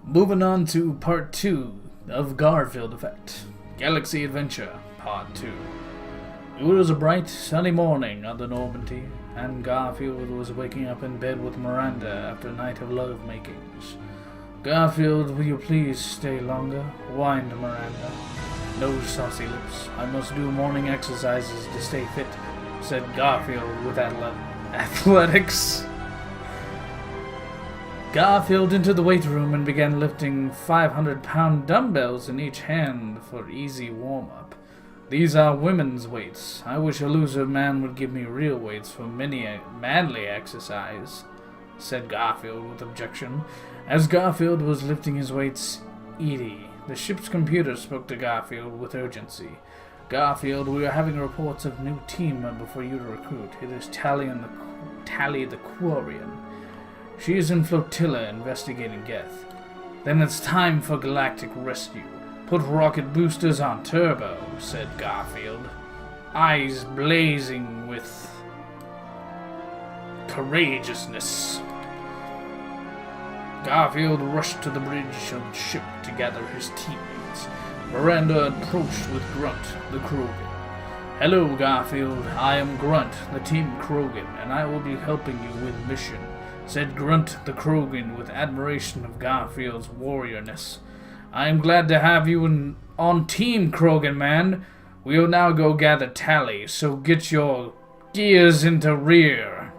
Moving on to part 2 of Garfield Effect, Galaxy Adventure, part 2. It was a bright, sunny morning on the Normandy, and Garfield was waking up in bed with Miranda after a night of love-makings. "Garfield, will you please stay longer?" whined Miranda. "No, saucy lips. I must do morning exercises to stay fit," said Garfield with athletics. Garfield entered the weight room and began lifting 500-pound dumbbells in each hand for easy warm-up. "These are women's weights. I wish a loser man would give me real weights for manly exercise," said Garfield with objection. As Garfield was lifting his weights, Edie, the ship's computer, spoke to Garfield with urgency. "Garfield, we are having reports of new team member for you to recruit. It is Tali the Quarian. She is in flotilla investigating Geth. Then it's time for galactic rescue. Put rocket boosters on turbo," said Garfield, eyes blazing with courageousness. Garfield rushed to the bridge of the ship to gather his teammates. Miranda approached with Grunt, the Krogan. "Hello, Garfield. I am Grunt, the Team Krogan, and I will be helping you with mission," said Grunt the Krogan with admiration of Garfield's warriorness. "I am glad to have you on Team Krogan, man. We will now go gather Tali, so get your gears into rear,"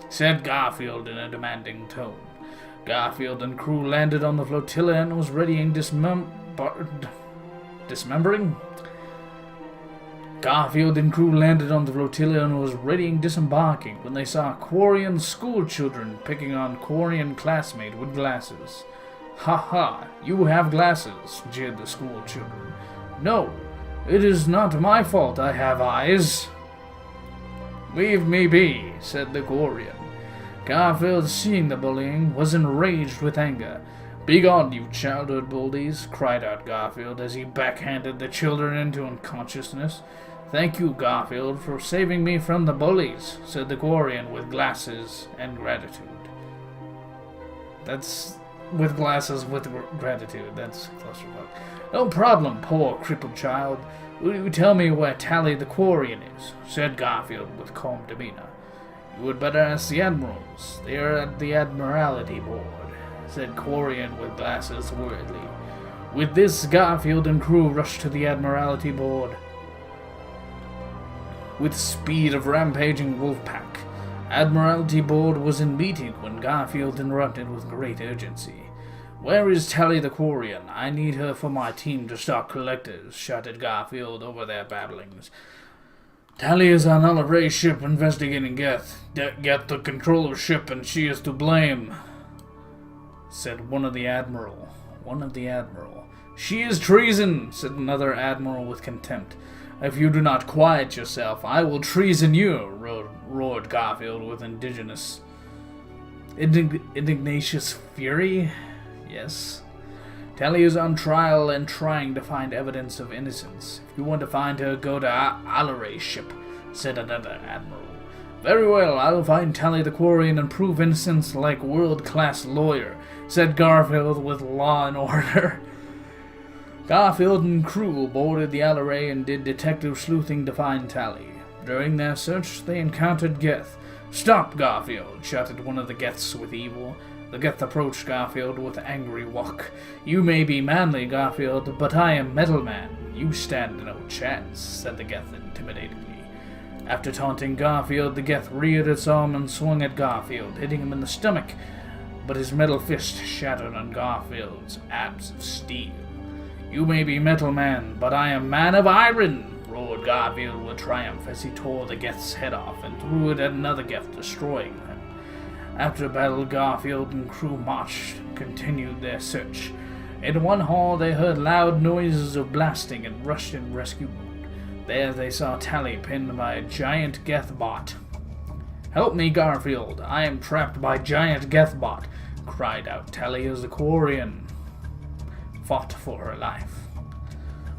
said Garfield in a demanding tone. Garfield and crew landed on the flotilla and was readying dismembering? Garfield and crew landed on the flotilla and was readying disembarking when they saw Quarian school children picking on Quarian classmate with glasses. "Ha ha, you have glasses," jeered the school children. "No, it is not my fault I have eyes." "Leave me be," said the Quarian. Garfield, seeing the bullying, was enraged with anger. "Begone, you childhood bullies," cried out Garfield as he backhanded the children into unconsciousness. "Thank you, Garfield, for saving me from the bullies," said the Quarian with glasses and gratitude. That's with glasses with gratitude. That's clusterfuck. "No problem, poor crippled child. Will you tell me where Tali the Quarian is?" said Garfield with calm demeanor. "You would better ask the admirals. They are at the Admiralty Board," said Quarian with glasses worriedly. With this, Garfield and crew rushed to the Admiralty Board with speed of rampaging wolf pack. Admiralty Board was in meeting when Garfield interrupted with great urgency. "Where is Tali the Quarian? I need her for my team to stop collectors," shouted Garfield over their babblings. "Tali is on LRA ship investigating Geth. Get the controller ship and she is to blame," said one of the admiral. "She is treason," said another admiral with contempt. "If you do not quiet yourself, I will treason you," roared Garfield with indignatious fury. Yes. "Tali is on trial and trying to find evidence of innocence. If you want to find her, go to Alara's ship," said another admiral. "Very well, I'll find Tali the Quarian and prove innocence like world-class lawyer," said Garfield with law and order. Garfield and crew boarded the Alara and did detective sleuthing to find Tali. During their search, they encountered Geth. "Stop, Garfield!" shouted one of the Geths with evil. The Geth approached Garfield with angry walk. "You may be manly, Garfield, but I am Metal Man. You stand no chance," said the Geth intimidatingly. After taunting Garfield, the Geth reared its arm and swung at Garfield, hitting him in the stomach, but his metal fist shattered on Garfield's abs of steel. "You may be Metal Man, but I am Man of Iron," roared Garfield with triumph as he tore the Geth's head off and threw it at another Geth, destroying them. After battle, Garfield and crew continued their search. In one hall, they heard loud noises of blasting and rushed in rescue mode. There they saw Tali pinned by a giant Geth bot. "Help me, Garfield! I am trapped by giant Geth bot!" cried out Tali as the Quarian fought for her life.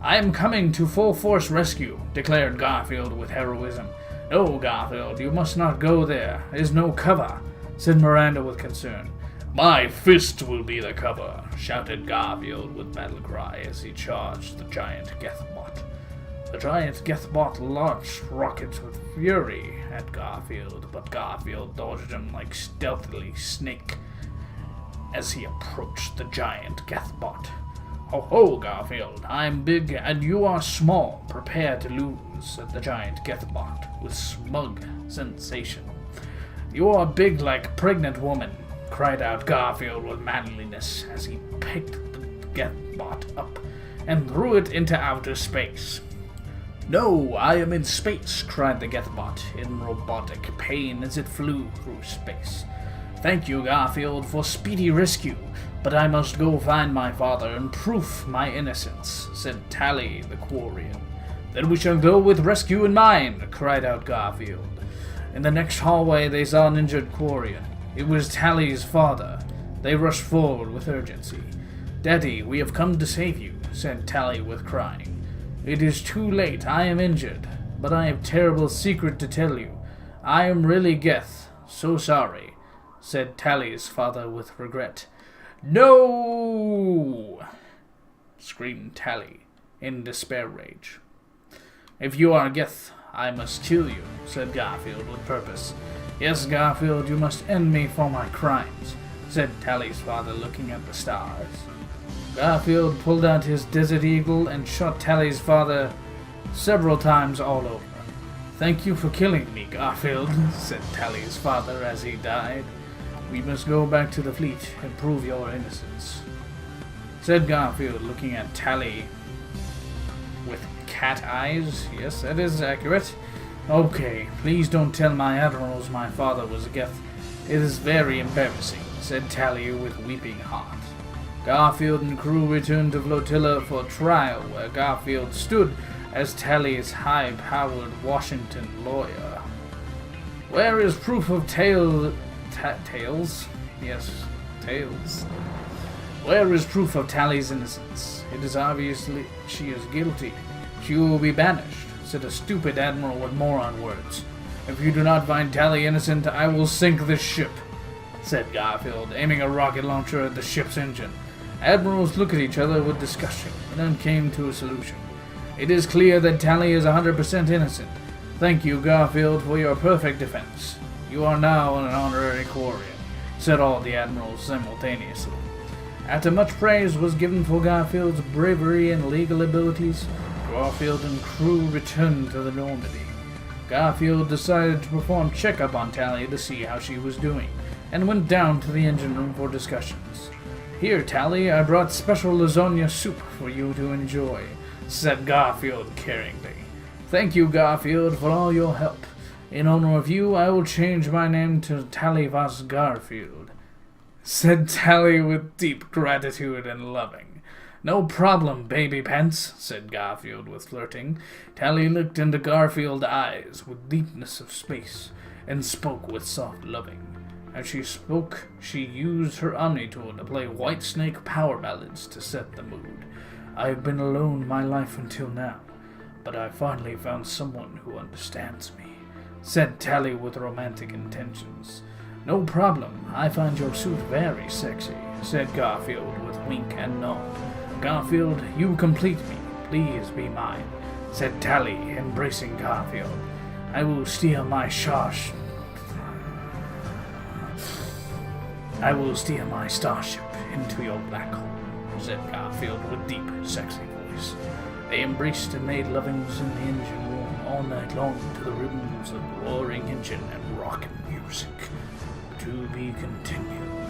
"I am coming to full force rescue," declared Garfield with heroism. No, Garfield, you must not go there. There's no cover, said Miranda with concern. My fist will be the cover, shouted Garfield with battle cry as he charged the giant Gethbot. The giant Gethbot launched rockets with fury at Garfield, but Garfield dodged him like stealthily snake as he approached the giant Gethbot. Ho ho, Garfield, I'm big and you are small. Prepare to lose, said the giant Gethbot with smug sensation. You are big like a pregnant woman, cried out Garfield with manliness as he picked the Gethbot up and threw it into outer space. No, I am in space, cried the Gethbot in robotic pain as it flew through space. Thank you, Garfield, for speedy rescue, but I must go find my father and prove my innocence, said Tali the Quarian. Then we shall go with rescue in mind, cried out Garfield. In the next hallway they saw an injured Quarian. It was Tali's father. They rushed forward with urgency. Daddy, we have come to save you, said Tali with crying. It is too late, I am injured, but I have a terrible secret to tell you. I am really Geth, so sorry, said Tali's father with regret. No! Screamed Tali in despair rage. If you are Geth, I must kill you, said Garfield with purpose. Yes, Garfield, you must end me for my crimes, said Tali's father looking at the stars. Garfield pulled out his Desert Eagle and shot Tali's father several times all over. Thank you for killing me, Garfield, said Tali's father as he died. We must go back to the fleet and prove your innocence, said Garfield looking at Tali with cat eyes. Yes, that is accurate. Okay, please don't tell my admirals my father was a Geth. It is very embarrassing, said Tali with weeping heart. Garfield and crew returned to Flotilla for trial, where Garfield stood as Tali's high-powered Washington lawyer. Where is proof of tails? Yes, tails. Where is proof of Tali's innocence? It is obviously she is guilty. She will be banished, said a stupid admiral with moron words. If you do not find Tali innocent, I will sink this ship, said Garfield, aiming a rocket launcher at the ship's engine. Admirals looked at each other with discussion, and then came to a solution. It is clear that Tali is 100% innocent. Thank you, Garfield, for your perfect defense. You are now an honorary Quarian, said all the admirals simultaneously. After much praise was given for Garfield's bravery and legal abilities, Garfield and crew returned to the Normandy. Garfield decided to perform checkup on Tali to see how she was doing, and went down to the engine room for discussions. Here, Tali, I brought special lasagna soup for you to enjoy, said Garfield caringly. Thank you, Garfield, for all your help. In honor of you, I will change my name to Tali Garfield, said Tali with deep gratitude and loving. No problem, baby pants, said Garfield with flirting. Tali looked into Garfield's eyes with deepness of space, and spoke with soft loving. As she spoke, she used her Omni-Tool to play White Snake power ballads to set the mood. I have been alone my life until now, but I finally found someone who understands me, said Tali with romantic intentions. No problem, I find your suit very sexy, said Garfield with wink and nod. Garfield, you complete me. Please be mine, said Tali, embracing Garfield. I will steer my starship into your black hole, said Garfield with deep, sexy voice. They embraced and made lovings in the engine room all night long to the rhythms of roaring engine and rockin' music. To be continued.